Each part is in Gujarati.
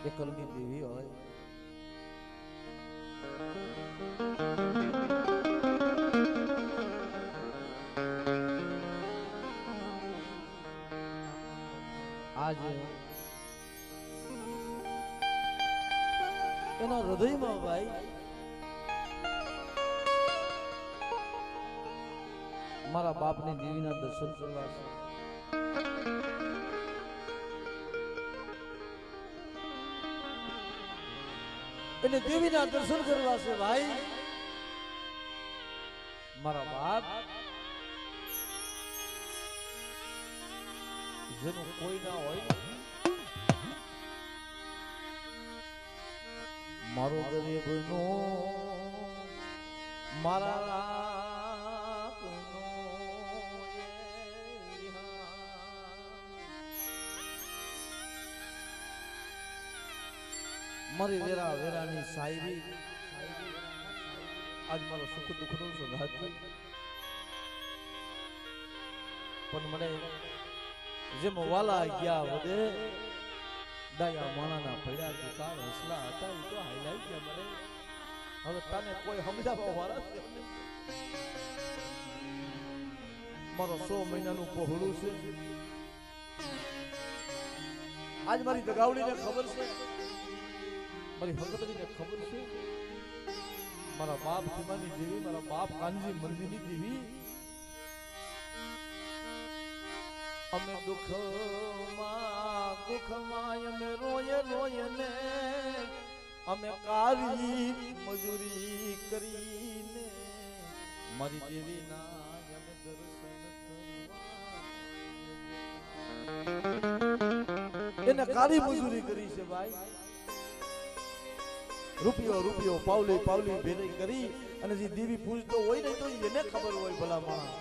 એકલની દેવી હોય આજ એના હૃદયમાં ભાઈ મારા બાપની દેવીના દર્શન કરવા છે. એને દેવીના દર્શન કરવા છે ભાઈ. મારા બાપ જેનું કોઈ ના હોય, મારો ગરીબનો મારા મારી વેરા વેરાની શાયરી આજ મારો સુખ દુઃખ નો સંઘાત પણ મને જેમ વાલા ગયા વધે ડાયા માણાના પડ્યા કે કાળ હસલા હતા એ તો હાઈલાઈટ ગયા મને. હવે તને કોઈ સમજાવવા વાળા છે? મારો 100 મહિનાનું પહોળું છે. આજ મારી દગાવડીને ખબર છે, મારી હકતરીને ખબર છે. મારા બાપ ખીમાની દેવી, મારા બાપ કાનજી મંદિરની દેવી, અમે દુઃખમાં અમે રોય રોય ને અમે કાળી મજૂરી કરીને મારી દેવીના અમે દર્શન એને કાળી મજૂરી કરી છે ભાઈ. રૂપિયો રૂપિયો પાવલી પાવલી ભેરી કરી અને જે દેવી પૂજતો હોય ને તો એને ખબર હોય ભલા માણસ.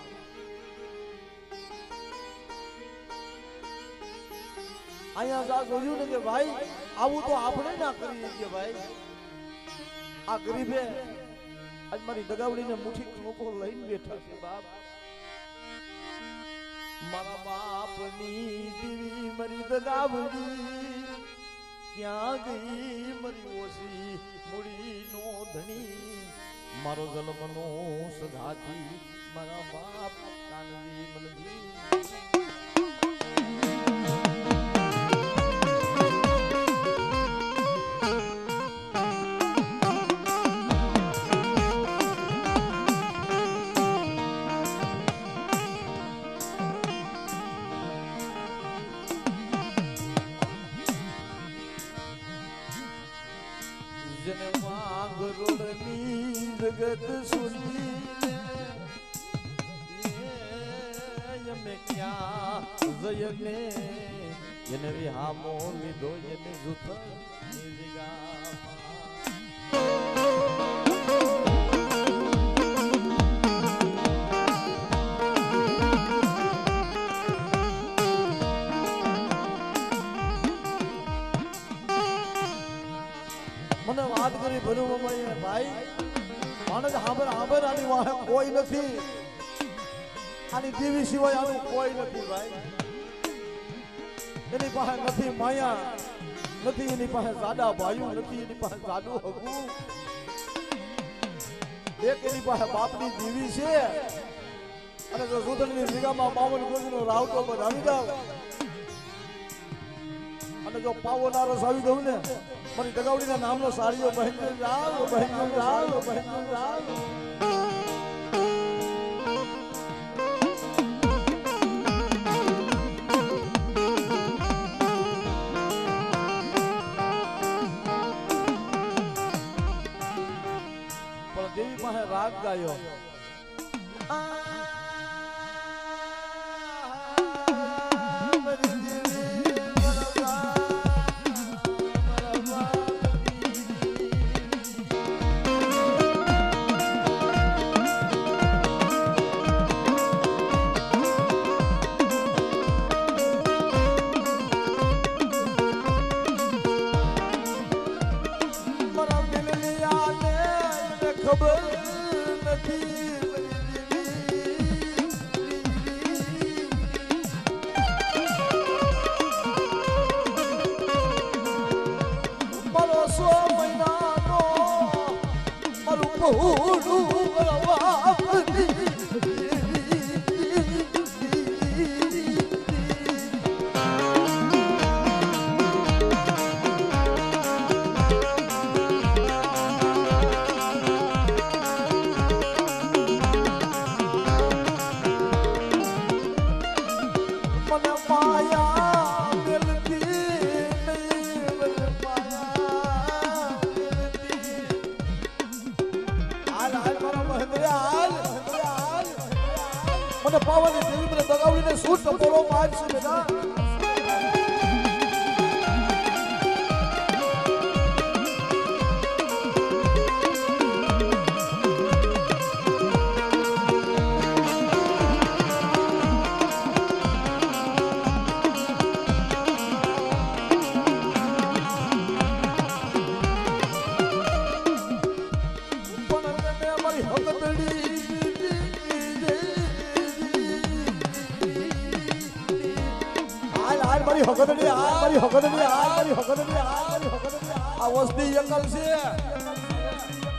અહીંયા જા જોયું ને કે ભાઈ આવું તો આપણે ના કરીએ કે ભાઈ. આ ગરીબે આજ મારી દગાવડીને મુઠ્ઠી ખોખો લઈને બેઠા છે બાપ. મારા બાપની દેવી મારી દગાવડી ક્યાં ગઈ મારી ઓછી મૂડી નો ધણી, મારો જન્મનો સગાથી મારા બાપ કાનજી મનજી. જેને માંગરોળની જગત સુની અમે ક્યાં જયને એને વિહામો લીધો એને જૂથ મને વાત કરી ભરું ભાઈ. માણસ હાબર હાબર આની વાહે કોઈ નથી, આની દેવી સિવાય આનું કોઈ નથી ભાઈ. એની પાસે નથી માયા, નથી એની પાસે સાદા ભાઈઓ, નથી એની પાસે સાદું હગું. એક એની પાસે બાપની દેવી છે અને જો સુધરની જગ્યામાં 52 ગોળીનો રાવટો બનાવી દઉં અને જો પાવો ના રસ આવી દઉં ને મારી દગાવડીના નામનો સાડીઓ બહેન જાવ બહેન જાવ બહેન જાવ. પણ દેવી પાસે રાગ ગાયો. ખબર નથી પહોળું બાપની પાવાની દેવી મને દગાવીને શું ટપોરો મારશે બેટા આ વસ્તી એકલ છે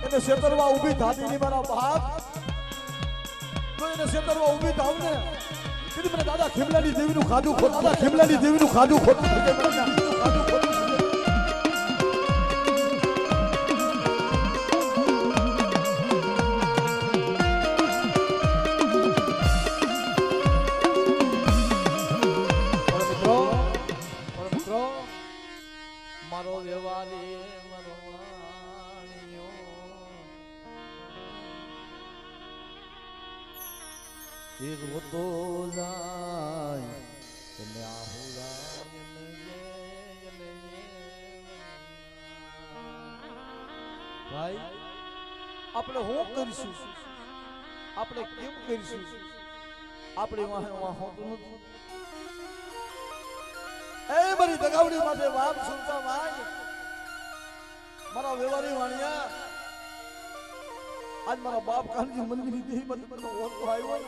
એને ક્ષેત્રમાં ઊભી થાતી ની મારા બાપ તો એને ક્ષેત્રમાં ઊભી થાવ ને કીધું મને દાદા ખીમલાની દેવીનું ખાધું ખોટું દાદા ખીમલાની દેવીનું ખાધું ખોટું મારો વ્યવહારી મરવાણીઓ એ રોતો જાય એટલે ભાઈ આપણે શું કરીશું આપણે કેમ કરીશું આપણે હોતું નથી એ મારી દગાવડી માટે બાપ સુનતા માંગ મારા વ્યવહારી વાણિયા આજ મારા બાપ કાનજી મંદિર દેહી મને ઓળખો આવ્યો ને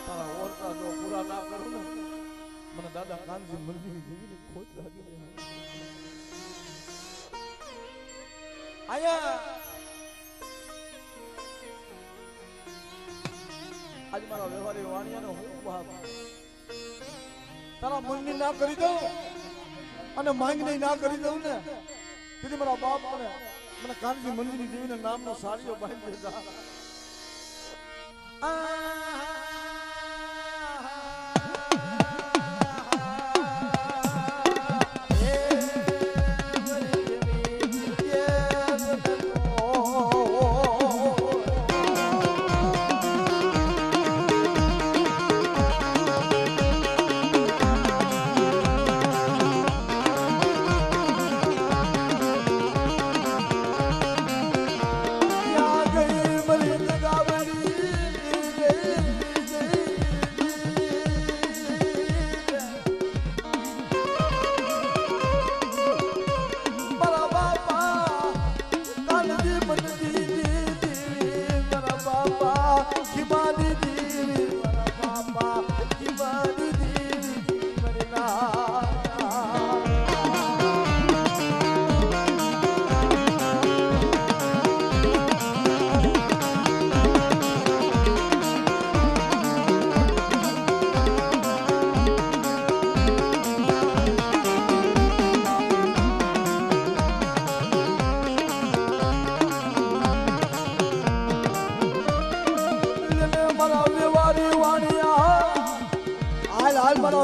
તારા ઓળખા જો પૂરા ના કરું ને મને દાદા કાનજી મંદિર દેવીને ખોટ લાગી આયા આજ મારા વ્યવહારી વાણિયાને હું બાપ તારા મનની ના કરી દઉં અને માંગની ના કરી દઉં ને તેથી મારા બાપ મને કાનજી મંદિરની દેવીના નામનો સાડીઓ બાંધી દેતા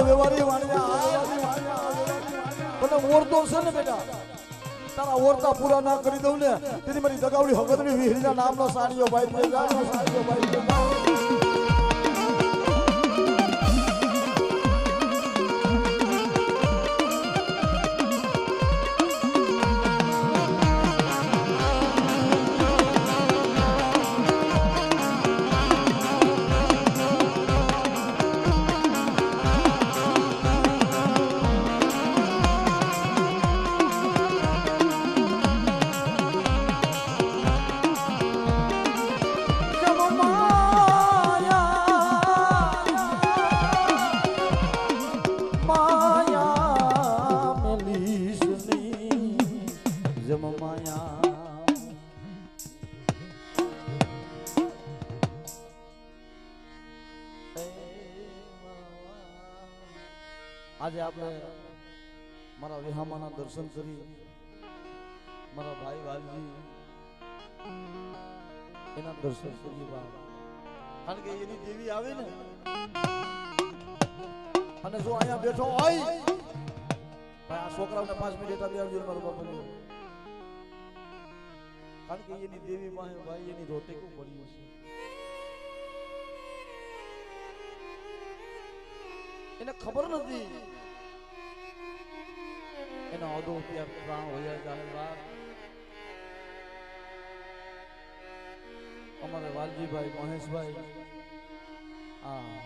વ્યવહારી વાણિયા ઓરતો છે ને બેટા તારા ઓરતા પૂરા ના કરી દઉં ને તેથી મારી દગાવડી હગદની વિહરીના નામનો સાડીઓ ભાઈ સાડીઓ ભાઈ આજે આપણે મારા વિહામાના દર્શન કરી મારા ભાઈ વાલજી એના દર્શન કરીએ બાપ, કારણ કે એની દેવી આવે ને અને જો અહીંયા બેઠો હોય ભાઈ આ છોકરાઓને 5 મિનિટ આપી આવજો મારો બાપુ, કારણ કે એની દેવી પાસે ભાઈ એની રોટેકું પડ્યું છે, એને ખબર નથી એના અડધો રૂપિયા પ્રાણ હોયા જાય વાત. અમારે વાલજીભાઈ મહેશભાઈ હા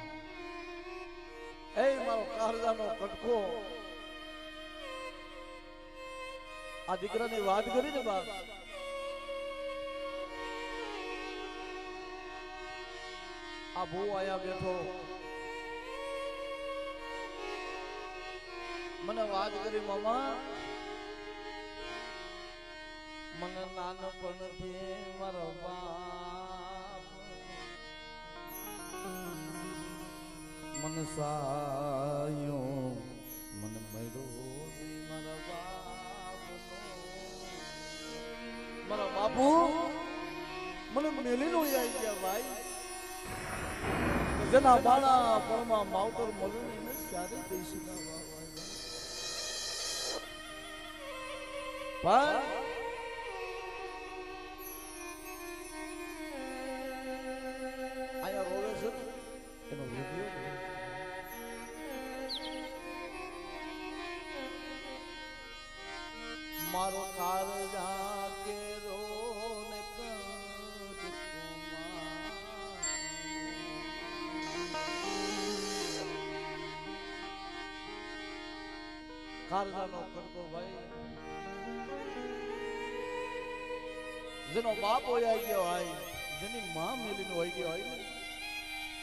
એ મારો કારજાનો કટકો આ દીકરાની વાત કરી ને બાપ, આ બહુ આયા બેઠો મને વાત કરી મામા મને નાનપણથી મારો બાપ મને સાયો મને મળ્યો મારા બાપ, મારા બાપુ મને મેલી નો આવી ગયા ભાઈ, જેના બાળા પરમાં માવતર મળ્યું ને ક્યારે દઈશું ના ભાઈ. આયા રોવે છે એનો વિડિયો મારો કારજા કેરો ને કારજાનો કરતો ભાઈ, જેનો બાપ હોય ગયો હોય, જેની માં મેલીનો હોય ગયો હોય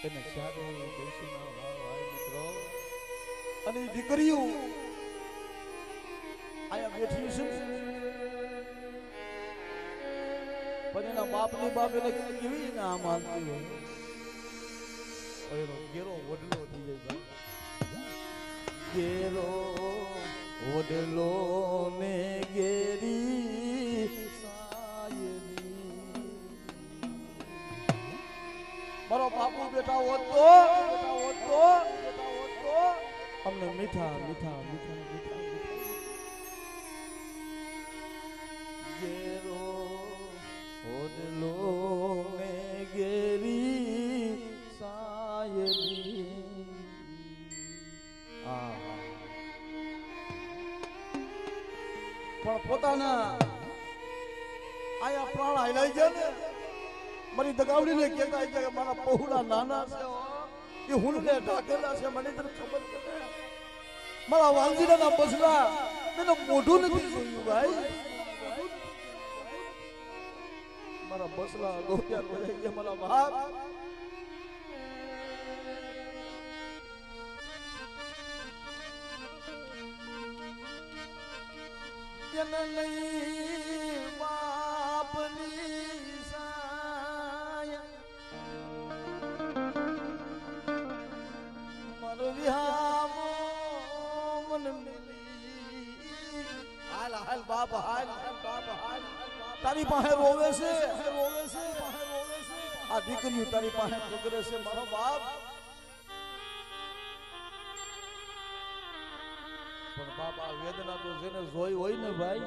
એને ચારે દેશીના ભાવ હોય મિત્રો, અને દીકરીઓ આયા બેઠી છે પણ એના બાપની બાપ એને કેવી ના માનતી હોય, એનો ઘેરો વડલો થઈ જાય ભાઈ, ઘેરો વડલો ને ઘેરી મારો બાપુ બેટા હોત તો અમને મીઠા મીઠા મીઠા મીઠા ઘેરો ઓડલો ને ઘેરી સાયલી પણ પોતાના આયા પ્રાણ હાઈલાઈ ગયા ને મારી દગાવડીને કહેતા કે મારા પહોળા નાના છે એ હુંને ઢાકેલા છે, મને તને ખબર છે મારા વાલજીના બસલા મેં મોઢું નથી જોયું ભાઈ, મારા બસલા ગોપ્યા કોઈ કે મારા બાપ એને નહીં બાપની હાલ બાપ હાલ તારી પાસે રોવે છે આ દીકરીઓ તારી પાસે પકડે છે મારો બાપ, પણ બાપ આ વેદના તો જેને જોઈ હોય ને ભાઈ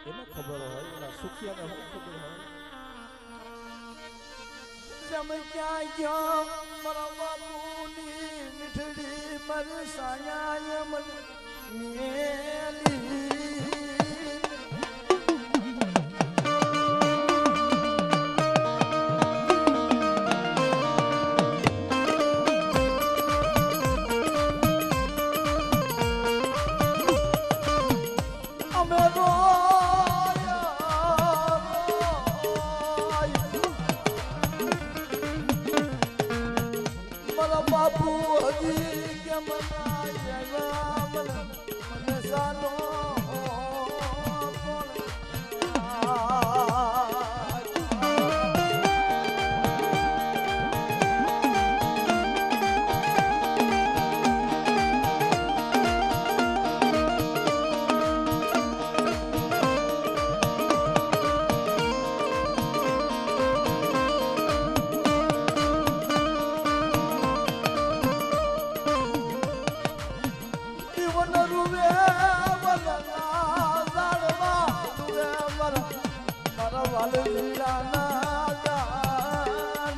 એને ખબર હોય, એના સુખિયાને શું ખબર હોય. જમે ક્યાં ગયો મારા બાપુની મીઠડી મરસાયા મન મેલી બાપુ હજી કે મને સાનો લાલ લીલાના જાન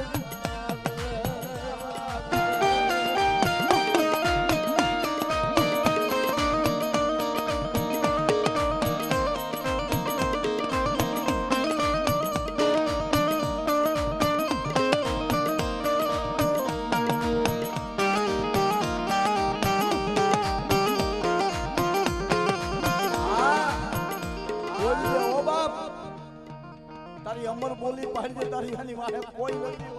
અમર બોલી પાડી દે તારી આની વાહે કોઈ નથી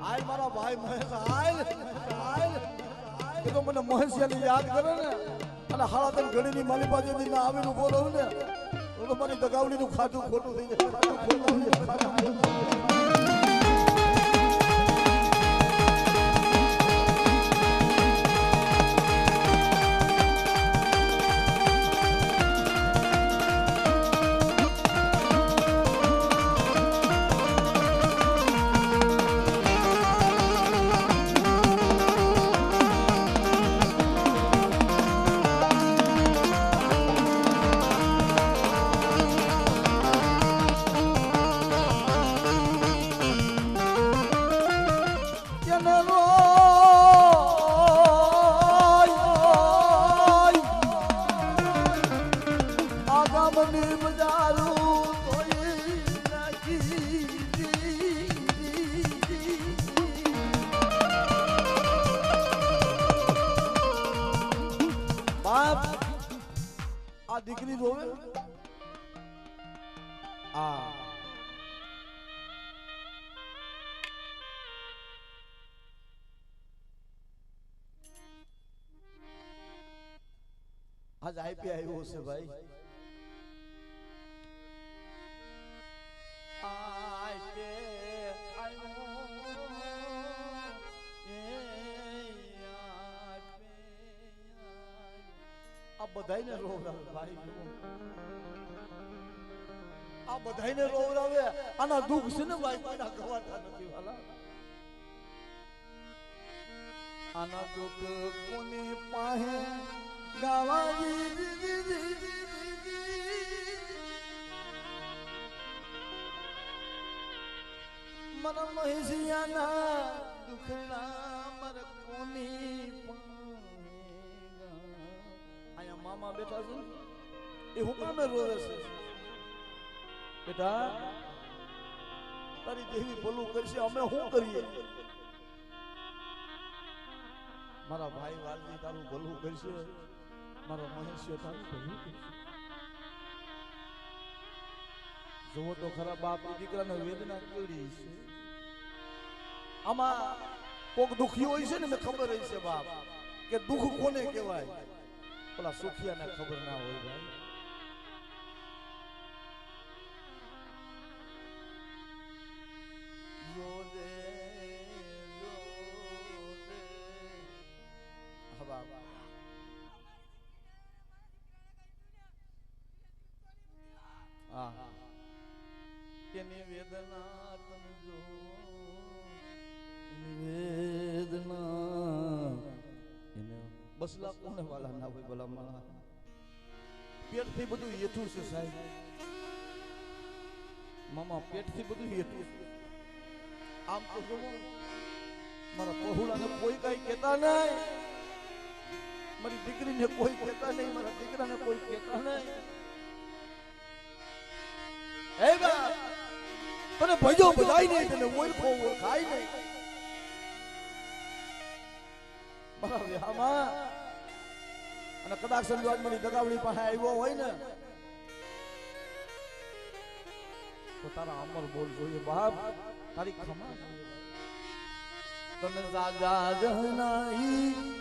આય મારા ભાઈ મહેશ આય તો મને મહેશિયાની યાદ કરે ને અને હાડા તન ઘડીની માલી પાસેથી ના આવીને ઉભો રહું ને તો મારી દગાવડીનું ખાતું ખોટું થઈ જાય ખાતું ખોટું થઈ જાય આ દીકરી રોવે આ આજ આઈપી આવ્યો છે ભાઈ બધાઈને રોવરાવે ભાઈ આ બધાઈને રોવરાવે આના દુઃખ છે ને ભાઈ કોઈના ગવાતા નથી વાલા આના દુઃખ કોની પાસે ગાવાજી મન મહેશિયાના દુઃખના મર કોની મામા બેઠા છે એ હુકામે રોવે છે બેટા તારી દેવી ભલું કરશે અમે શું કરીએ મારા ભાઈ વાલજી તારું ભલું કરશે મારો મહેશ્ય તારું ભલું કરશે જોવો તો ખરા બાપ દીકરાને વેદના કેવડી છે આમાં કોક દુખી હોય છે ને મને ખબર હોય છે બાપ કે દુઃખ કોને કહેવાય પેલા સુખિયાને ખબર ના હોય ભાઈ એની વેદના તમે જો વેદના એને બસલા કોને વાલા ના હોય ભલા માણા પેટથી બધું હેઠું છે સાહેબ મામા પેટથી બધું હેઠું છે આમ તો જો મારા પહોળાને કોઈ કઈ કહેતા નહીં મારી દીકરીને કોઈ કહેતા નહીં મારા દીકરાને કોઈ કહેતા નહીં હે બા તને ભજો બધાઈ નહીં તને ઓળખો ઓળખાય નહીં મારા વ્યામાં અને કદાચ સંજવાજ મારી દગાવડી પાસે આવ્યો હોય ને તો તારા અમર બોલ જોઈએ બાપ તારી ખમા તને જાજા જનાઈ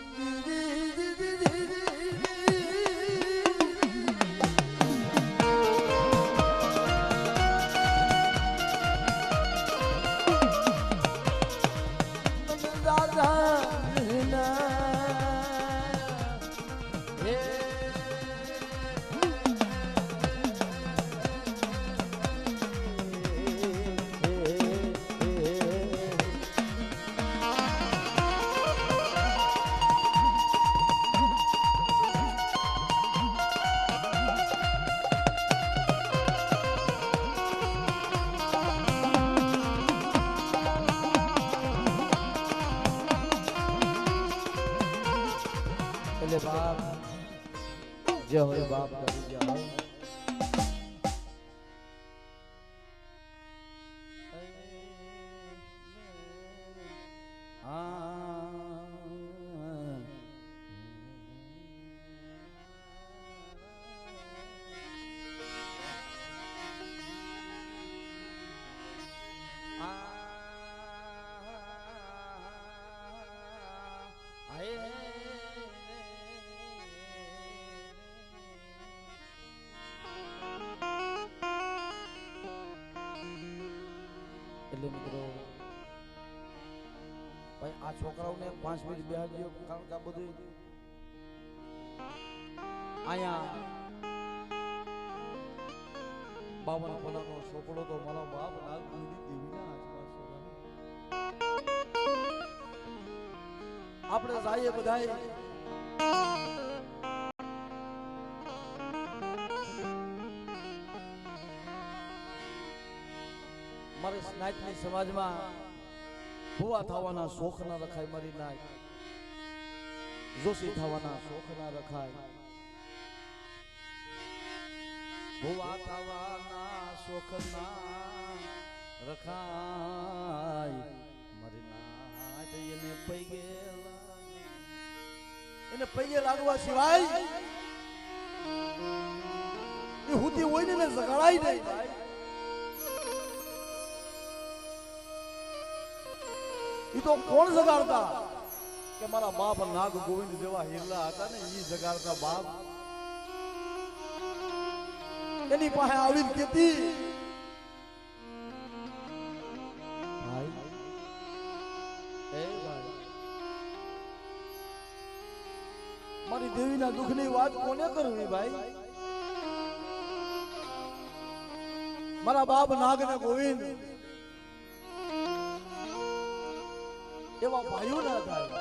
એટલે બાપ જે હોય બાપ કરી જાઓ એટલે મિત્રો ભાઈ આ છોકરાઓને 5 મિનિટ બેહાડજો કારણ કે આ બધું અહીંયા 52 પલાનો છોકરો તો મારા બાપ નાગપુરી દેવીના આસપાસ આપણે જઈએ બધાય મારે નાયકની સમાજમાં ભુવા થવાના શોખ ના રખાય મારી નાય જોશી થવાના શોખ ના રખાય ભુવા થવાના શોખ ના રખાય મારી નાય એને પૈગે લાગવા સિવાય એ હુતી હોય ને જગાડાય નહીં ઈ તો કોણ જગાડતા કે મારા બાપ નાગ ગોવિંદ જેવા હિરલા હતા ને ઈ જગાડતા બાપ એની પાસે આવીને કેતી ભાઈ એ ભાઈ મારી દેવીના દુઃખની વાત કોને કરવી ભાઈ મારા બાપ નાગ ને ગોવિંદ એવા ભાઈઓ ના થાય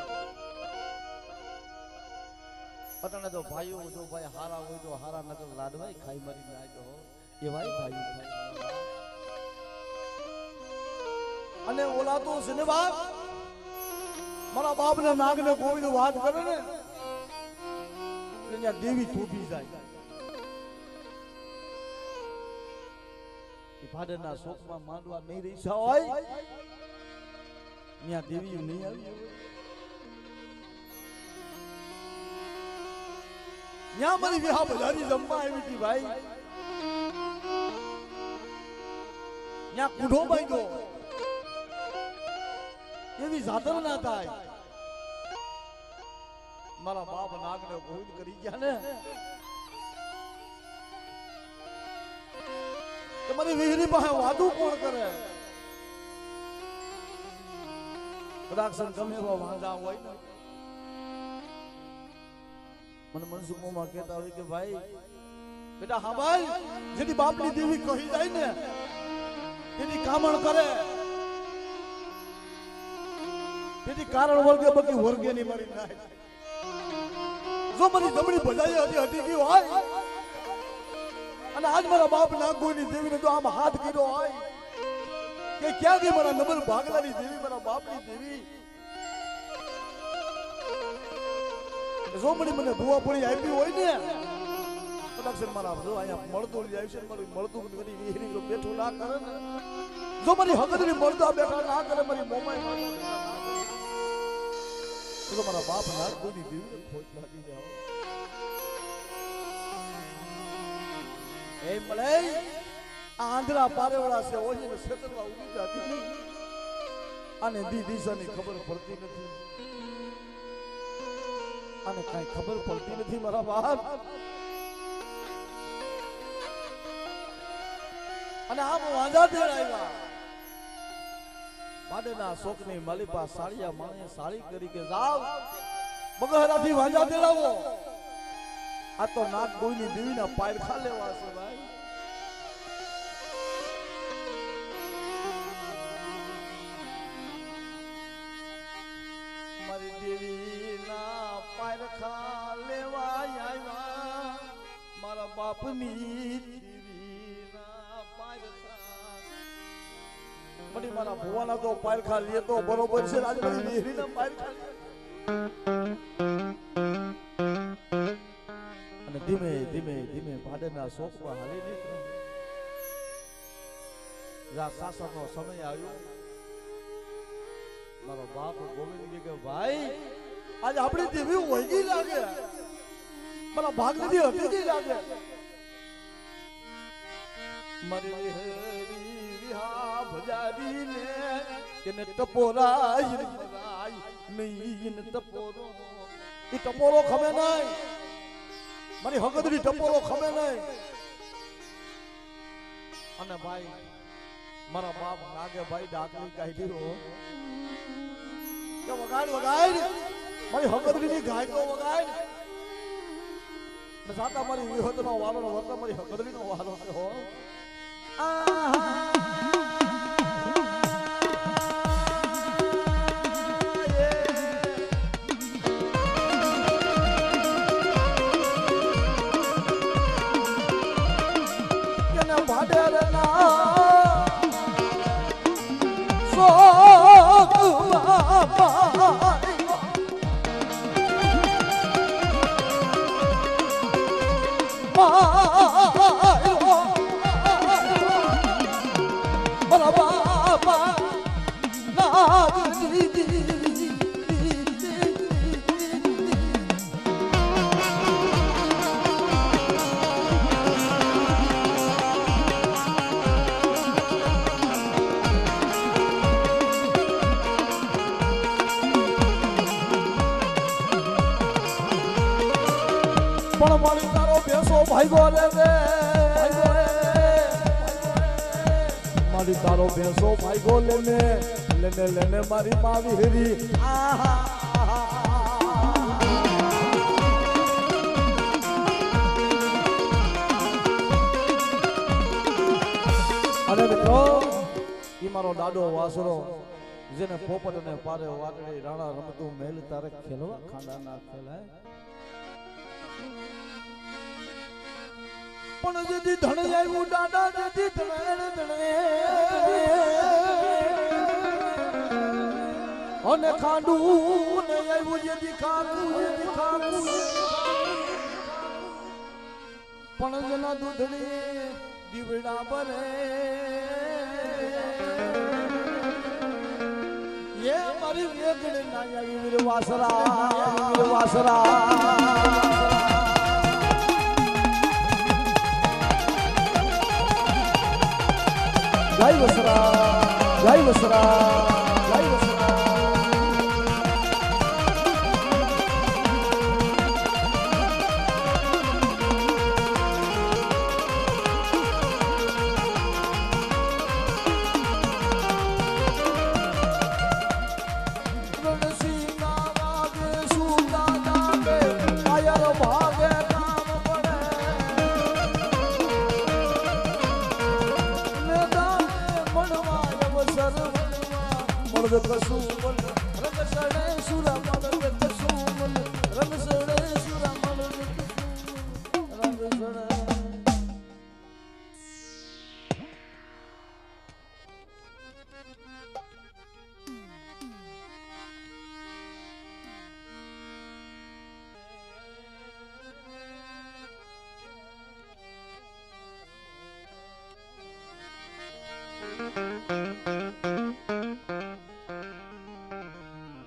અટણે તો ભાઈઓ જો ભાઈ હારા હોય તો હારા નકર લાડવાય ખાઈ મરી જાય તો એવાય ભાઈઓ થાય અને ઓલા તો છે ને બાપ મારા બાપ ને નાગ ને કોઈ વાત કરે ને ત્યાં દેવી તૂટી જાય ભાડેના શોકમાં માંડવા નહીં રહી હોય ત્યાં દેવી નહીં આવી ત્યાં મારી વિહા બધાની જમવા આવી હતી ભાઈ ત્યાં કુઢો બાંધ્યો એવી જાતર ના થાય મારા બાપ નાગને ગોવિંદ કરી ગયા ને તમારી વિહરી પાસે વાતું કોણ કરે કદાક્ષણ ગમે એવા વાંધા હોય ને મને મનસુખમાં કહેતા હોય કે ભાઈ બેટા હા ભાઈ જેની બાપની દેવી કહી જાય ને તેની કામણ કરે તેની કારણ વર્ગે બકી વર્ગે ની મારી નાય જો મારી જમણી ભજાઈ હતી હટી ગઈ હોય અને આજ મારા બાપ નાગોની દેવીને તો આમ હાથ કર્યો હોય કે ક્યાં ગઈ મારા નબલ ભાગલાની દેવી મારા બાપની દેવી જો મને ભુવા પડી આપી હોય ને કદાચ મારા જો અહીંયા મળતું લઈ આવી છે મારું મળતું કરી વિહરી જો બેઠું ના કરે ને જો મારી હકદની મળતા બેઠા ના કરે મારી મોમાઈ તો મારા બાપ નાગોની દેવીને ખોટ લાગી જાવ એ મળે આંધળા પારેવાળા છે ઓજી ને ક્ષેત્રમાં ઉડી જતી નહીં અને દિશાની ખબર પડતી નથી અને કઈ ખબર પડતી નથી મારા બાપ અને આમ વાંધા તેડાવ્યા બાડેના શોકની માલિપા સાળિયા માણે સાળી કરી કે જાવ બગહરાથી વાંધા તેડાવો આ તો નાગ ગોઈની દેવીના પાયર ખા લેવા છે ભાઈ મારી દેવીના પાયર ખા લેવા આવ્યા મારા બાપની દેવીના પાયર ખા બડી મારા ભુવાના તો પાયર ખા લે તો બરોબર છે આજ મારી દેવીના પાયર ખા લે ધીમે ધીમે ધીમે ભાડેના શોકમાં હાલી નીકળે. જ્યાં સાસરનો સમય આવ્યો, મારો બાપ ગોવિંદજી કે ભાઈ આજ આપણી દેવી વળગી લાગે, મારા ભાગની હટી લાગે. મારી હેરી વિહા ભજારી ને એને ટપોરાય મરાય નહીં, ટપોરો ઈ ટપોરો ખમે નહીં, મારી હગદડી ટપોરો ખમે નહીં. અને ભાઈ મારા બાપ નાગે ભાઈ ડાકલી કાઢી હો કે વગાડ વગાડ મારી હગદડીની ગાય તો વગાડ ને સાતા મારી વિહતનો વાલો ને વર્તા મારી હગદડીનો વાલો છે હો. પણ મારી તારો બેસો ભાઈગો રે રે, મારી તારો બેસો ભાઈગો લેને લેને લેને મારી માવી હેરી. અને મિત્રો ઈ મારો દાડો વાસરો જેને પોપટ અને પારે વાટડી રાણા રમતું મેલ તારે ખેલવા ખાંડા ના ખેલાય. પણ જેથી ધણ આવ્યું દાદા, જેથી ધણે ધણે અને ખાંડું ને આવ્યું, જેથી ખાંડું જેથી ખાંડું. પણ જેના દૂધડી દીવડા બને એ મારી વેગડી ના આવી વીર વાસરા, વાસરા. જય વસરા, જય વસરા, જય વસરા.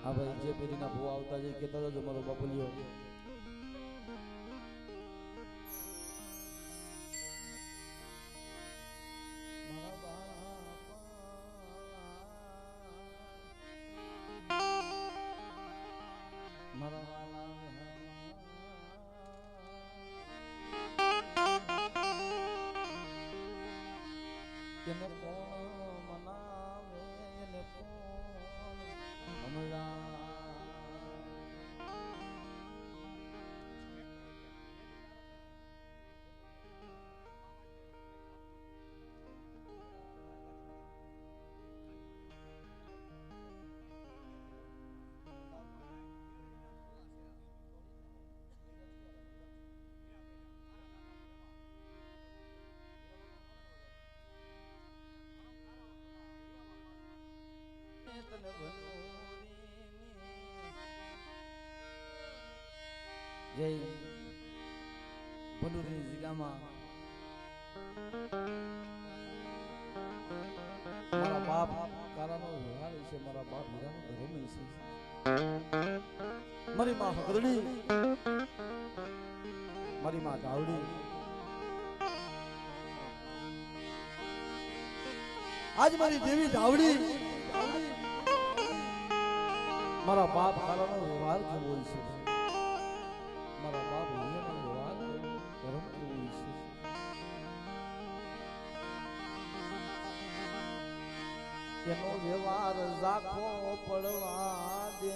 હા ભાઈ, જે પેઢીના ભૂવા આવતા જાય કેતા હતો મારો બાપુલિયો એને કોણ મનાવે, એને કોણ હમણાં. જય ભંડુરીની જગ્યામાં મારા બાપ કારાનો વ્યવહાર છે, મારા બાપ હીરાનો ધર્મ છે, મારી માં હકરડી, મારી માં ધાવડી, આજ મારી દેવી ધાવડી, મારા બાપ કારાનો વ્યવહાર કેવો છે, મારા બાપ હીરાનો વ્યવહાર ધર્મ કેવો છે. એનો વ્યવહાર રાખો પડવા દે,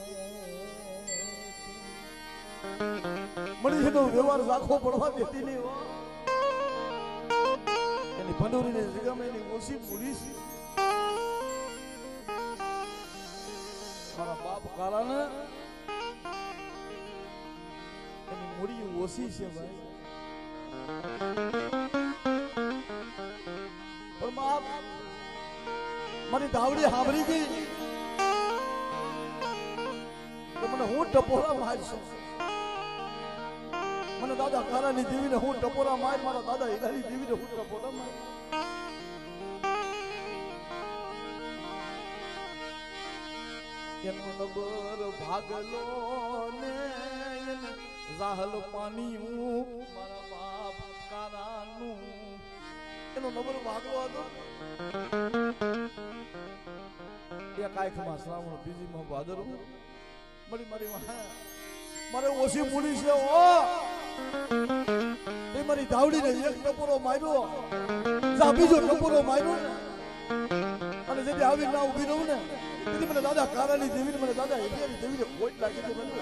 મળી એનો વ્યવહાર રાખો પડવા દેતી નહીં. એની ભંડોરીની જગ્યામાં એની ઓછી પૂરી છે. મારા બાપ કાળાને એની મૂડી ઓછી છે ભાઈ, પણ બાપ મારી ધાવડી સાંભળી ગઈ તો મને હું ટપોરા મારશું. મને દાદા કારાની દેવીને હું ટપોરા માર, મારા દાદા હીરાની દેવીને હું ટપોરા માર. એનો નંબર ભાગલો ને જાહલ પાણી મારા બાપ કારાનું એનો નંબર ભાગલો હતો. એક આંખમાં શ્રાવણ, બીજીમાં ભાદરવું. મળી મારી મારે ઓછી મૂડી છે. એ મારી ધાવડીને એક ટપોરો માર્યો, બીજો ટપોરો માર્યો, અને જેથી આવી ના ઉભી રહું ને તેથી મને દાદા કારાની દેવીને, મને દાદા હીરાની દેવીને ખોટ લાગી હતી. મને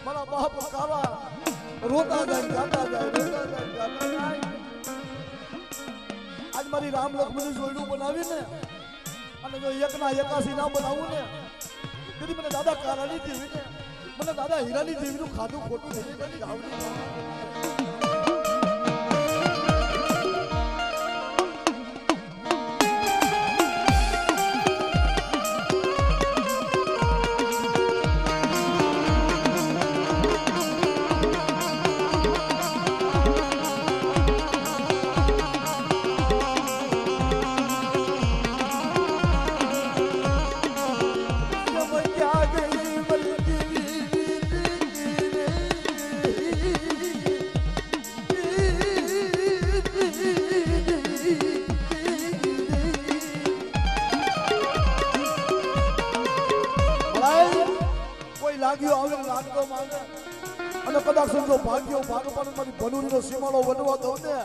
મારા બાપ કાવા રોતા જાય, ગાતા જાય, રોતા જાય, ગાતા જાય. આજ મારી રામ લક્ષ્મણની જોડું બનાવીને અને જો એકના 81 ના બનાવું ને તેથી મને દાદા કારાની દેવીને, મને દાદા હીરાની દેવીનું ખાધું ખોટું થઈ જાય. લાગ્યો આવે લાગતો માંગે અને કદાચ સમજો ભાગ્યો ભાગવાનું મારી ભનુરીનો સીમાડો વડવા દઉં ને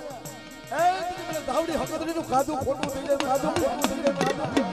એ ધાવડી હકતરીનું ખાધું ખોટું થઈ જાય, ખાધું ખોટું થઈ જાય, ખાધું.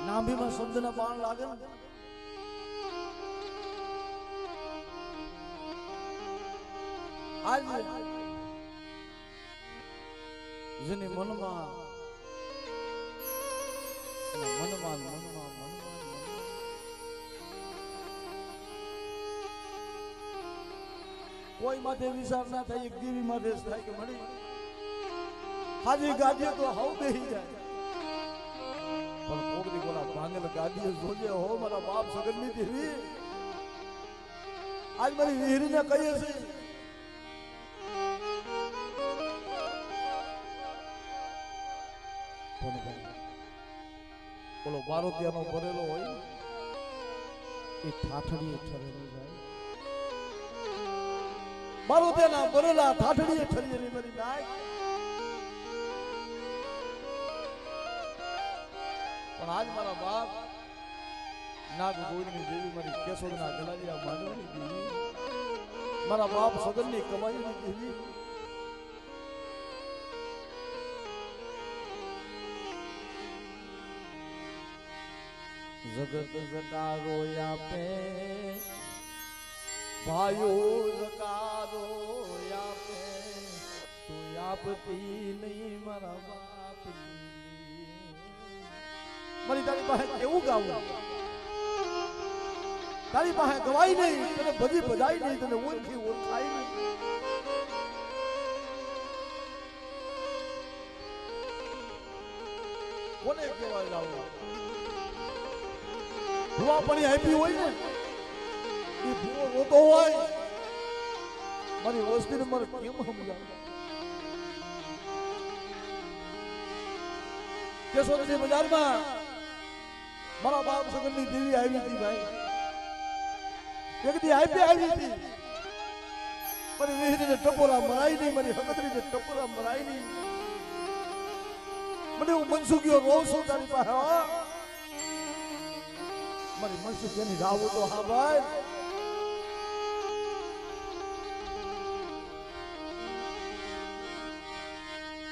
નાભીમાં શબ્દના બાણ લાગે ને આજ જેની મનમાં કોઈ માથે વિચાર ના થાય, એક દેવી માથે થાય કે મળી હાજી ગાડીએ તો હાવ બેહી જાય. પણ કોકરી કોના ભાંગેલ ગાદીએ જોજે હો મારા બાપ સગનની દેવી આજ મારી વીરને કહીએ છે બોલો બારો ત્યાંનો ભરેલો હોય એ ઠાઠડીએ ઠરેલો જાય બારો ત્યાંના ભરેલા ઠાઠડીએ ઠરેલી મારી નાય પણ આજ મારા બાપ નાગ ગોળની દેવી મારી કેશોદના ગલાલિયા માંડવાની દેવી મારા બાપ સગનની કમાઈની દેવી જગત જકારો આપે ભાઈઓ જકારો આપે તું આપતી નહીં મારા બાપ મારી તારી પાસે કેવું ગાવું તારી પાસે ગવાય નહીં તને બધી બધાય નહીં તને ઓળખી ઓળખાય નહીં કોને કેવા જાવું ભૂવા પણ આપી હોય ને એ ભૂવો રોતો હોય મારી વસ્તીને મારે કેમ સમજાવ કેશોદની બજારમાં મારા બાપ સગનની દેવી આવી હતી ભાઈ એક દી આવી હતી મારી વિહીને ટપોરા મરાય નહીં મારી હકતરીને ટપોરા મરાય નહીં મને હું મનસુખીઓ રોવ છું તારી પાસે મારી મનસુખીની રાવ તો હા ભાઈ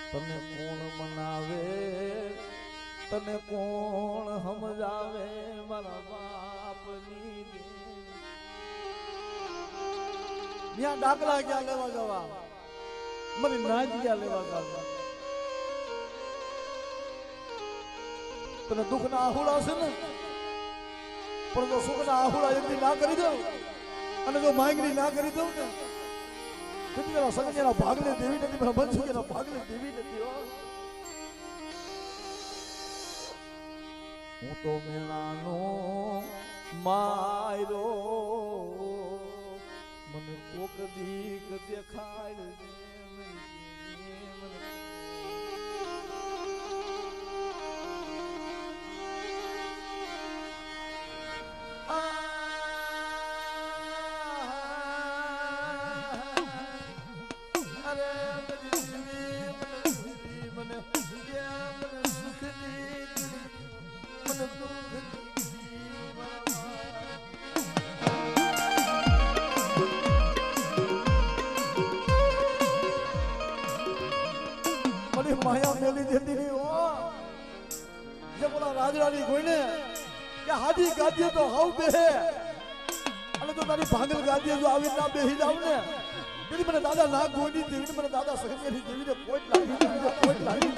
તને કોણ મનાવે તને કોણ સમજાવે મારા બાપની ત્યાં દાખલા ક્યાં લેવા જવા મારી નાચ ક્યાં લેવા જવા તને દુઃખ ના આહુડા છે ને પણ જો સુખ ના આહુડા એકથી ના કરી દઉં અને જો માંગણી ના કરી દઉં ને કેટલા સગનના ભાગને દેવી નથી મારા મનસુખના ભાગને દેવી નથી હું તો મેળાનો માયરો મને કોક દીક દેખાય માયા મેલી દેતી નહીં હો જે બોલા રાજરાની કોઈને કે હાજી ગાદીએ તો હાવ બેહે અને તો તારી ભાંગલ ગાદીએ જો આવી ના બેહી જાવ ને તેની મને દાદા ના ગોની દેવી મને દાદા સગનની દેવીને પોઈન્ટ લાગી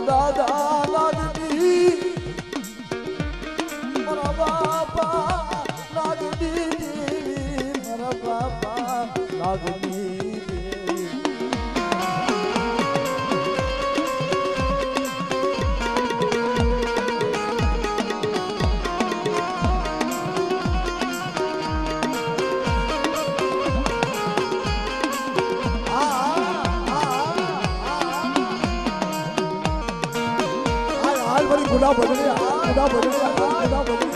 દાદા લાગતી મારા બાપા લાગતી મારા બાપા લાગતી ગુડા બદલે ગુડા બદલે ગુડા બદલે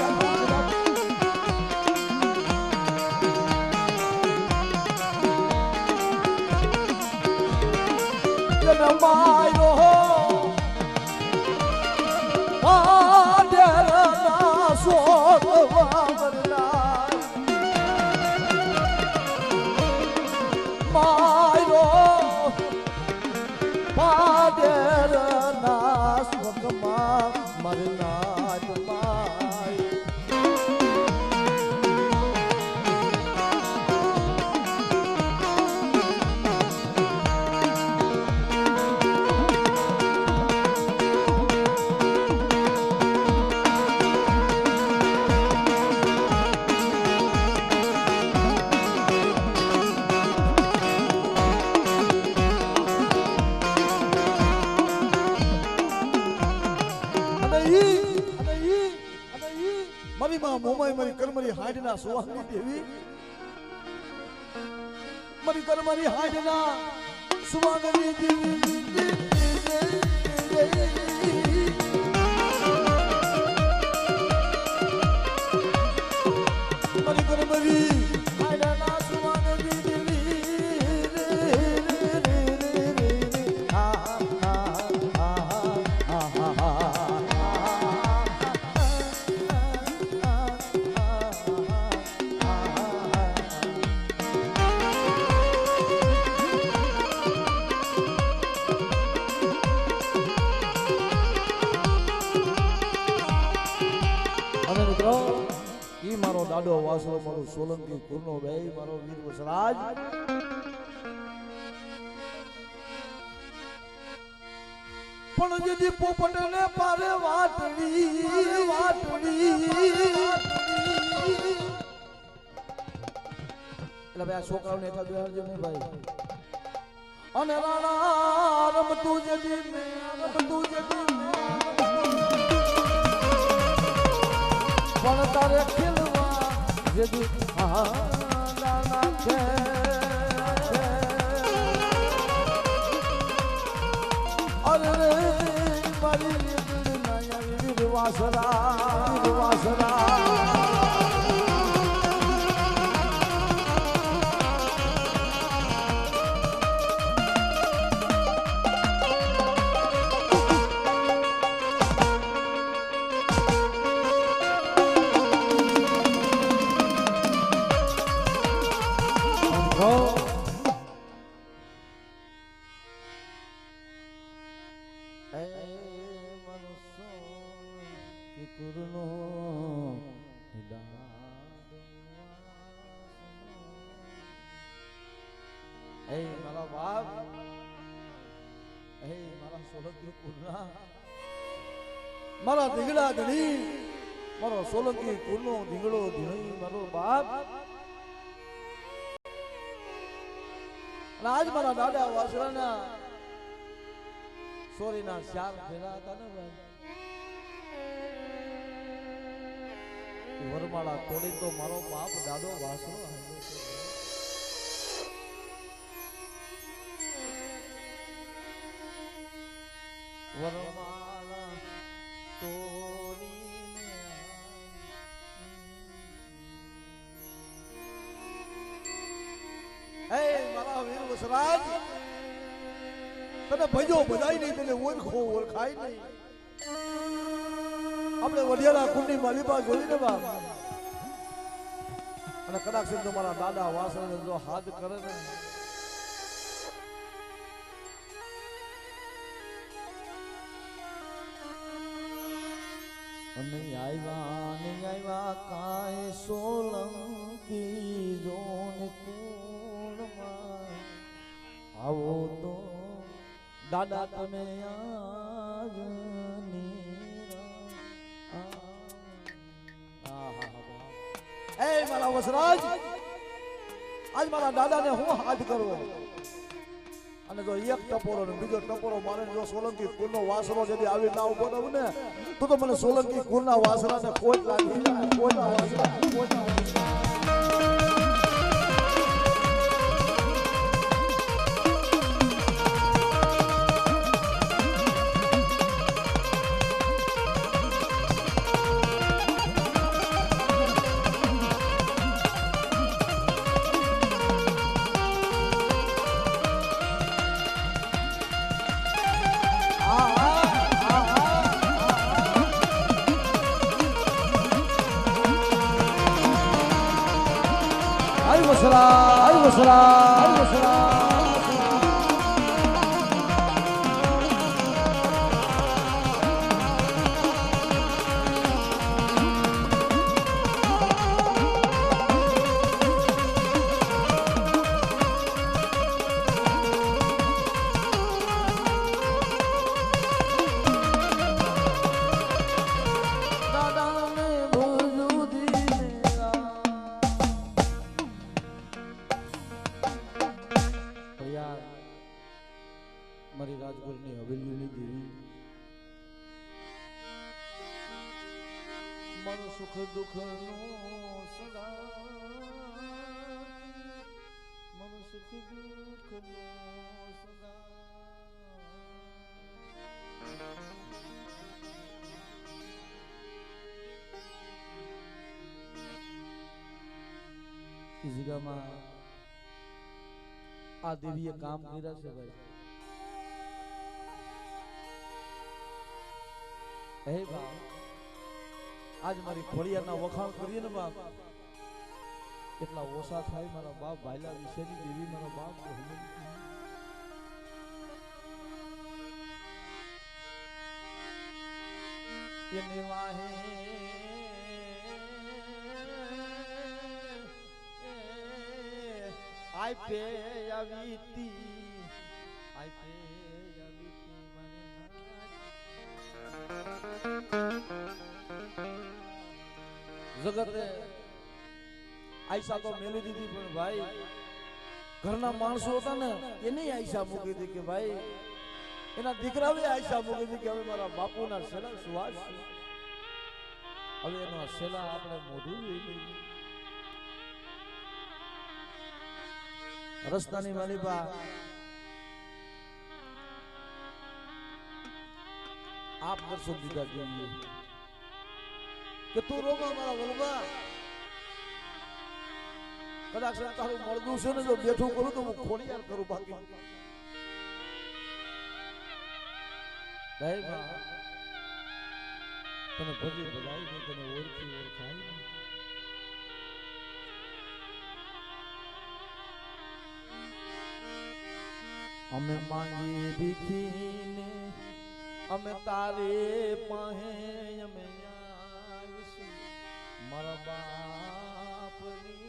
જનમાયો આડેરના સોગવા મરલા મારી નાત માય મોમાઈ મારી કરમરી હાડના સુવાની દેવી મારી કરમરી હાડના સુવાની દેવી મારી કરમરી હાડના સુવાની દેવી દાડો વાસળો મારો સોલંકી કુરનો ભાઈ મારો વીર વસરાજ પણ જેદી પોપટને પારે વાટડી એટલે ભાઈ આ છોકરાઓને એટલા બેહાડજો ને ભાઈ અને રાણા રમતું જેદી પણ તારે ખેલવા જેદી દાના છે અરે રે મારી લીધું ના વીર વાસરા મારા બાપ મારા સોલંકી કુરના મારા ધીંગડા ધણી મારો સોલંકી કુરનો ધીંગડો ધીણી મારો બાપ આજ મારા દાદા વાસરાના સોરીના ચાર ફેરા હતા ને ભાઈ વરમાળા તોડી તો મારો બાપ દાદો વાસરો વરમાળા તોડીને મારા વીર વસરાજ તને ભજો બધાય નહીં તને ઓળખાય નહીં આપણે વડિયાળા કુંડની માલિપા જોઈ ને બાપ અને કદાચ જો મારા દાદા વાસણ જો હાથ કરે ને નહીં આવ્યા કાય સોલંકી જોન કુળમાં આવો તો દાદા તમે આજ મારા વસરાજ આજ મારા દાદાને હું હાથ કરવો અને જો એક ટપોરો ને બીજો ટપોરો મારે જો સોલંકી કુળનો વાસરો যদি આવી ના ઉભો રહું ને તો મને સોલંકી કુળના વાસરાને ખોટ લાગી જાય ખોટના વાસરા ખોટના Ay, દુઃખનું સંગાતી મન સુખ દુઃખનું સંગાતી એ જગ્યામાં આ દેવીએ કામ કર્યા છે ભાઈ. હે બાપ, આજ મારી ખોડિયાના વખાણ કરીએ ને બાપ, એટલા ઓછા થાય મારા બાપ. ભાઈલા વિશેની દેવી મારા બાપ એને વાહે આઈ પે આવીતી જગતે આયશા તો મેલી દીધી, પણ ભાઈ ઘરના માણસો હતા ને એને આયશા મૂકી હતી કે ભાઈ એના દીકરાએ આયશા મૂકી હતી કે હવે મારા બાપુના સેલા સુવાસ છે, હવે એનો સેલા આપણે મોઢું લઈ લઈએ. રસ્તાની માલિબા આપ દર્શન દીધા જોઈએ કે તું રોમા મારા વલભા, કદાચ તારું મળદું છે ને જો બેઠું કરું તો હું ખોડિયાર કરું, બાકી તને ભજી ભલાઈ ને તને ઓળખી ઓળખાય ને. અમે માંગી ભીખીને અમે તારે પાસે અમે આવીશું મારા બાપની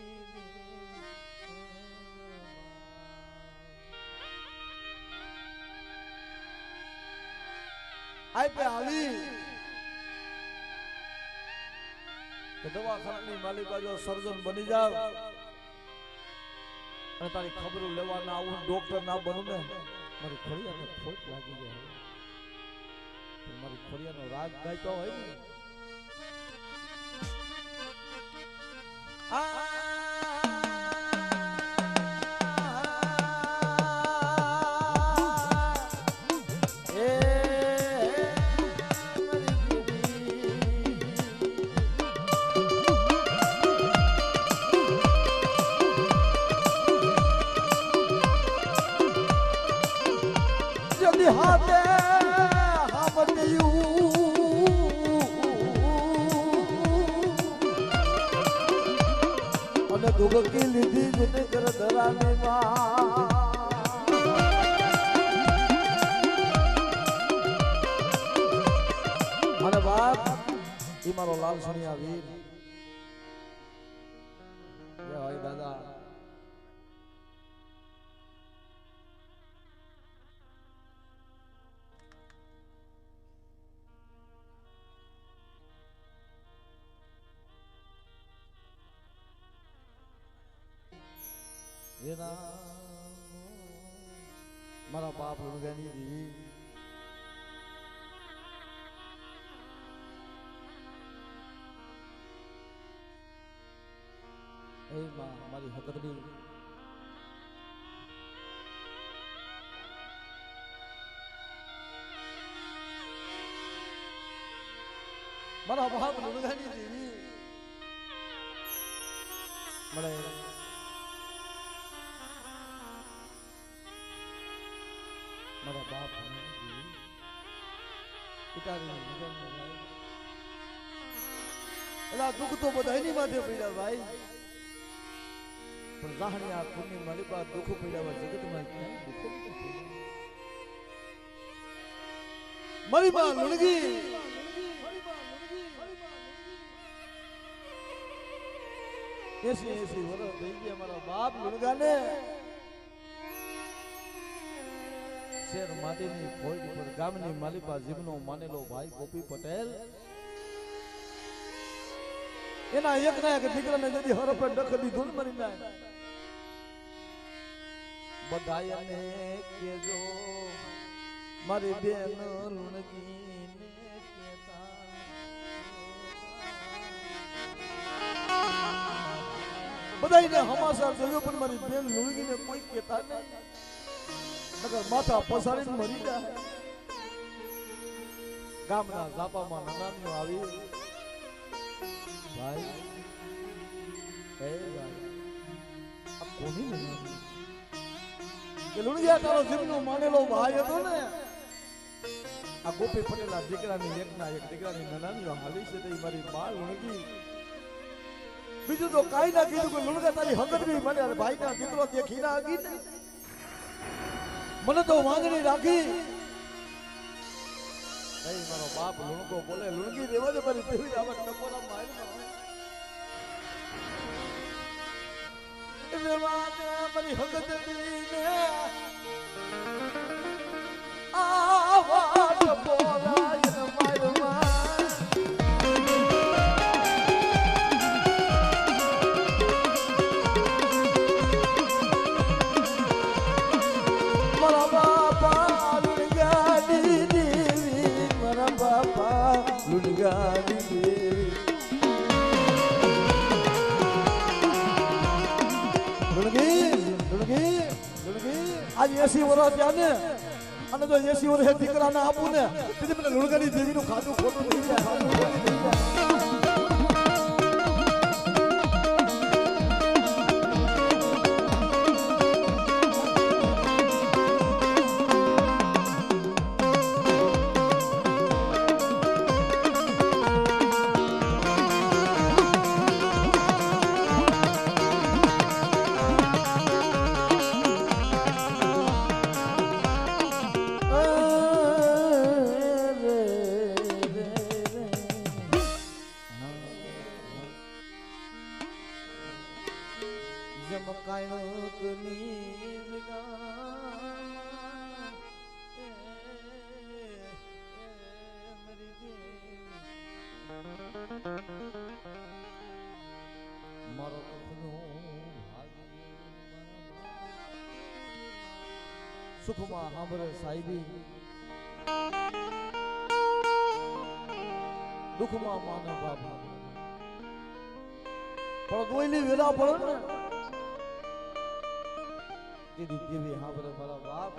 આવી કે દવાખાનાની માલિકા જો સર્જન બની જાવ અને તારી ખબરો લેવા ના આવું, ડોક્ટર ના બનું ને, મારી ખોડિયાને ખોટ લાગી જાય. મારી ખોડિયાનો રાગ ગાયતો હોય ને હાથે અને દુબકી લીધી જેને કર ધરાની અને બાપ એ મારો લાલ સણિયા વીર જય હોય દાદા. મારા બાપ લુણગાની દેવી એ માં મારી હકતડી મારા બાપ લુણગાની દેવી મળે મારા બાપ એલા દુઃખ તો બધા એની માથે પડ્યા ભાઈ, પણ જાહણી આ પુણ્ય મારી પાસે દુઃખ પડ્યા જગતમાં ક્યાં દુઃખ મારી બા લુણગી 80 વર્ષ થઈ ગયા મારા બાપ લુણગાને શેર માટીની ફોડ પર ગામની માલિકા જીવનો માનેલો ભાઈ ગોપી પટેલ એના એક ના એક દીકરાને જદી હરફ ડખ દીધું ને મરી જાય બધાયને કેજો મારી બેન લુણગીને કેતા બધાયને હમાસર જોયો પણ મારી બેન લુણગીને કોઈ કહેતા નહીં નકર માથા પસારીને મરી જાય ગામના ઝાપામાં નાનામીઓ આવી ભાઈ એ ભાઈ આ કોની નનામી કે લુણગીયા તારો જીવનો માનેલો ભાઈ હતો ને આ ગોપી પટેલા દીકરાની એકના એક દીકરાની નનામીઓ હાલી છે તે મારી બા લુણગી બીજું તો કાઈ ના કીધું કે લુણગા તારી હગડવી મને અરે ભાઈ ના દીકરો દેખી ના આગી ને મને તો માંગણી રાખી નહીં મારો બાપ લુણકો બોલે લુણગી રેવા દે મારી દેવી આવત નકોરા માર રેવા દે મારી હગડવી ને આવાજ બોલાય ને મારવા आज 80 વર્ષ થયા ને અને જો 80 વર્ષે દીકરાને આપું ને તેથી મને લુણગાની દેવીનું ખાતું ખોટું થઈ જાય ખાતું ખોટું થઈ જાય સુખમાં સાંભળે સાહેબી દુઃખમાં માને બાબા પણ દોયલી વેલા પડે ને દીદી દેવી સાંભળે મારા બાપ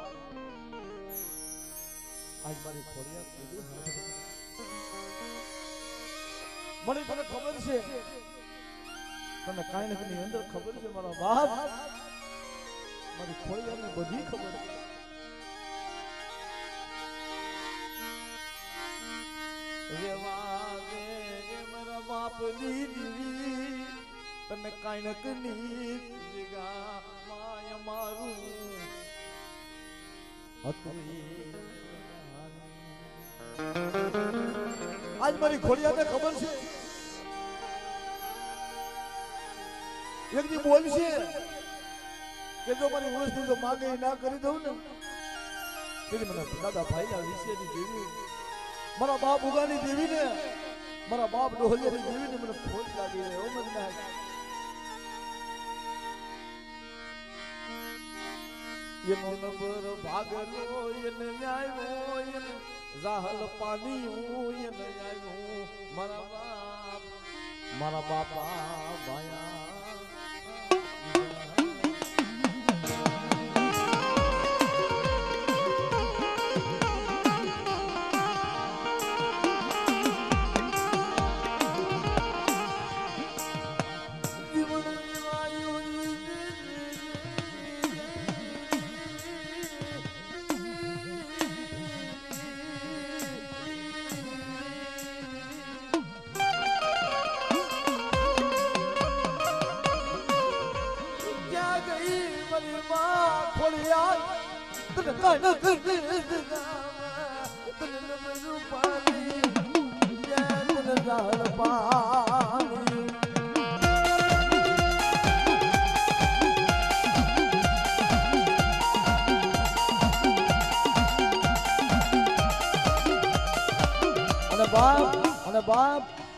આજ મારી ફરિયાદ દીધી મને તને ખબર છે તને કાંઈ નથી અંદર ખબર છે મારા બાપ મારી ફરિયાદને બધી ખબર છે મારા બાપ દીદી તને કાંઈ નકની માય મારું આજ મારી ખોડિયાને ખબર છે એક દી બોલશે કે જો મારી ઉણસની તો માગે ના કરી દઉં ને તેથી મને દાદા ભાઈના વિશેની દેવી મારા બાપ ઉગાની દેવી ને મારા બાપ ડોહલિયાની દેવી ને મને ખોટ લાગી રહ્યો મને ના એનો નંબર ભાગલો એને આવ્યો એને જાહલ પાણી એને આવ્યો મારા બાપા ભાયા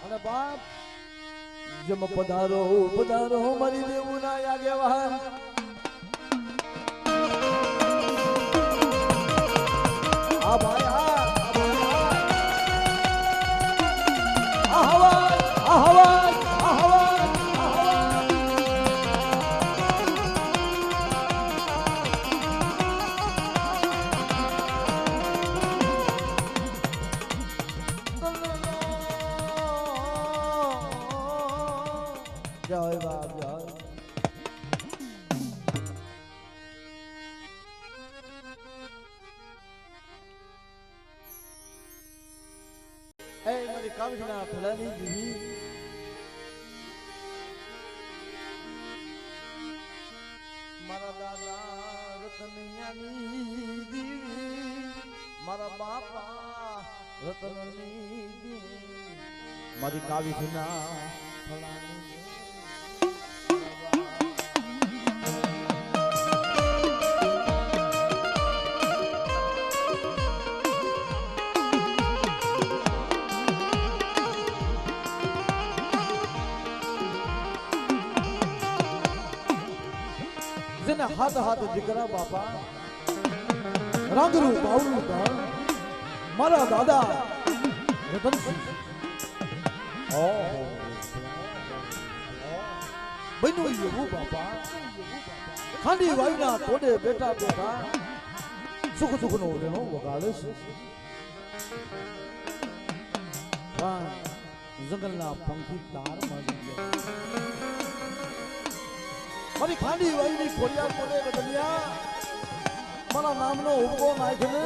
અને બાપ જમ પધારો પધારો મારી દેવું ના આગેવાન આ ભાઈ આ હવા જય બાપ જય એ મારી કામના ફલાની દીવી મારા દાદા રતનિયાની દીવી મારા બાપા રતનની દીવી મારી કાવિધના ફલાની જેને હાથ હાથ દીકરા બાપા રાંગરું બાવળું ગાણ મારા દાદા રતનસિંહ બન્યું એવું બાપા ખાંડી વાઈના તોડે બેઠા બેઠા સુખ સુખ નો રેણો વગાડે છે જંગલના પંખી તાર મારી ગયા મારી ખાંડી વાઈની ખોડિયા કોને બદલ્યા મારા નામનો ઉપકો નાખ ને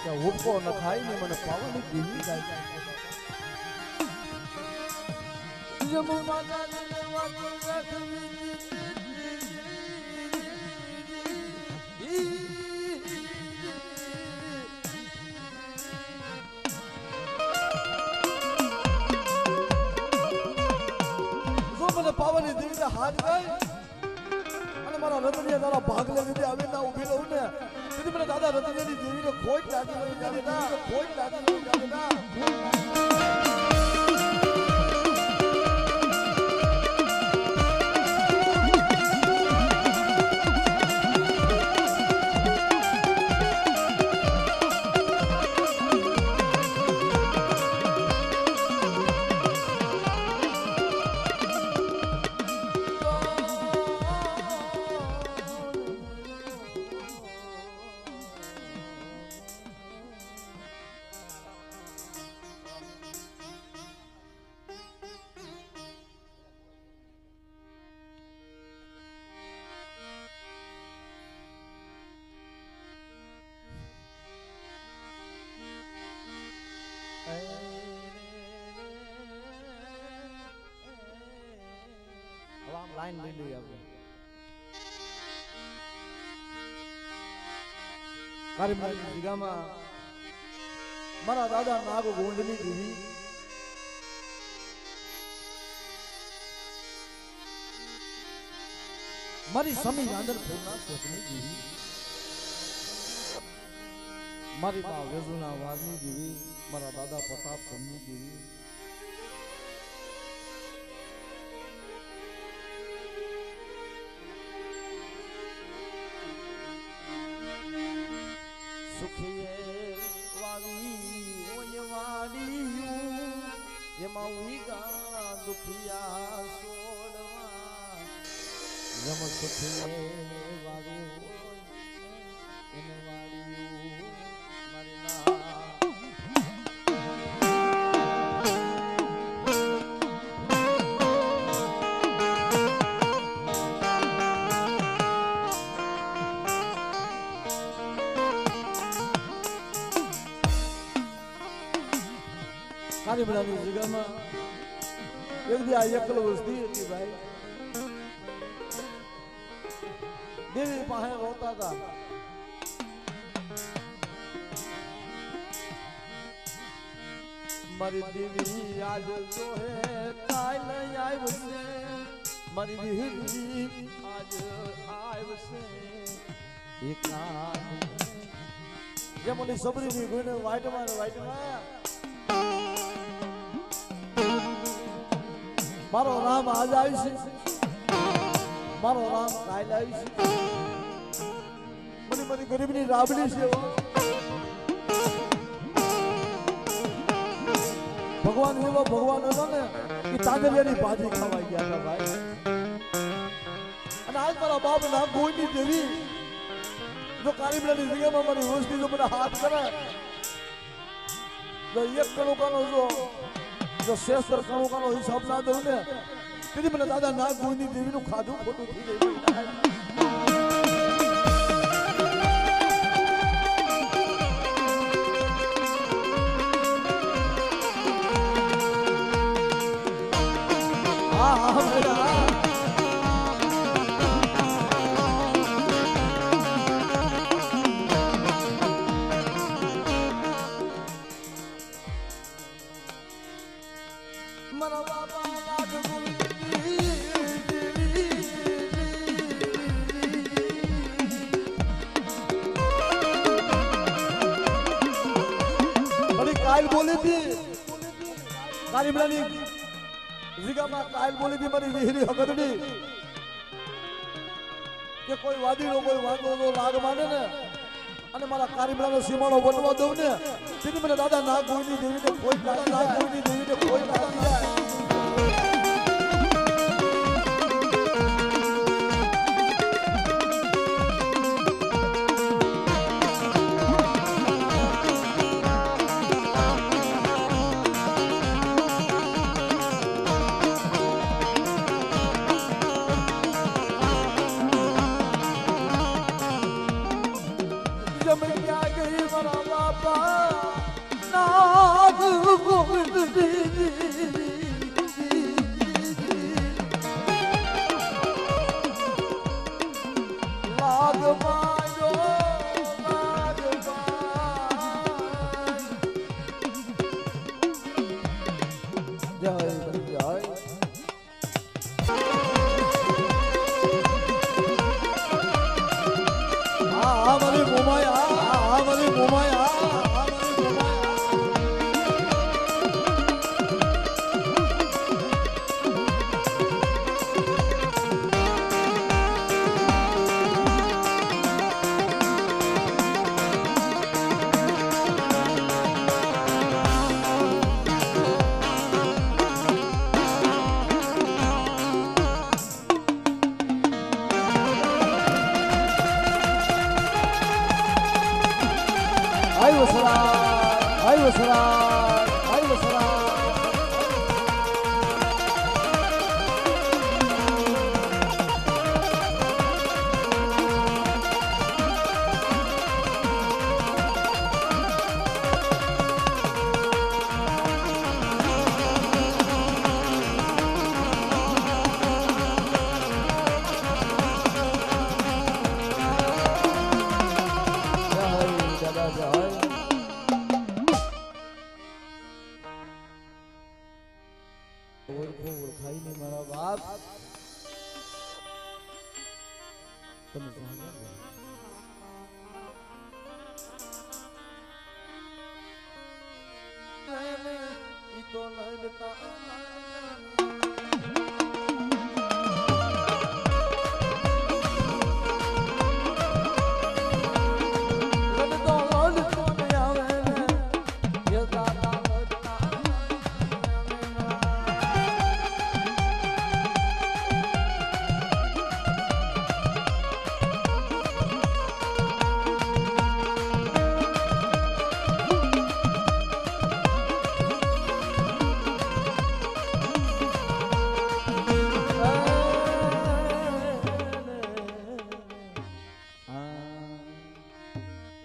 કે ઉપકો ન ખાઈ ને મને પાવાની દીવી જાય જમુ માતા ને વાતો રાખવી પાવાની દેવી હાથ ગઈ અને મારા રતનિયા તારા ભાગ લઈ લીધે હવે ના ઉભી રહું ને તેથી મને દાદા રતનિયાની દેવીને ખોટ લાગી ત્યારે ના ખોટ લાગી ત્યારે ના લાઈન લઈ લઈએ આપણે કારીમાની જગ્યામાં મારા દાદા નાગ ગોંડની દેવી મારી સમી રાંધર ફૂલના કોટની દેવી મારી બા વેજુના વારની દેવી મારા દાદા પ્રતાપ ચંદની દેવી સુખીએ વાવી ઓય વાડીયું જેમાં ઉઈગા દુખિયા સોડવા જમ સુખીએ વાવી ઓય એને વાડીયું મારી ના કારીમડાની જગ્યામાં એક દી આ એકલ વસ્તી હતી ભાઈ દેવી પાસે રોતા હતા મારી દેવી આજ તો હે કાલ આવશે મારી દેવી આજ આવશે એકાદ જે મને સબરીની ગોઈને વાઈટમાં મારો રામ આજ આવી છે મારો રામ કાલ આવી છે મને મારી ગરીબની રાબડી છે ભગવાન એવો ભગવાન હતો ને કે તાંદલિયાની ભાજી ખાવા ગયા હતા ભાઈ અને આજ મારા બાપ ના કોઈની દેવી જો કારીમડાની જગ્યામાં મારી વસ્તી જો મને હાથ કરે જો એક કણુકાનો જો શેષર કણુકાનો હિસાબ ના દઉં ને તેથી મને દાદા ના ગુણની દેવીનું ખાધું ખોટું થઈ ગયું. મારા બાબા લાગ કાલ બોલી હતી કારીમડાની જીગામાં કાલ બોલી હતી મારી વિહરી હગદડી કે કોઈ વાદીનો કોઈ વાંધો નો લાગ માને ને અને મારા કારીમડાનો સીમાડો બનવા દઉં ને તેથી મને દાદા ના કોઈની દેવીને કોઈ ના કોઈની દેવીને કોઈ ના જાય. તો લડતા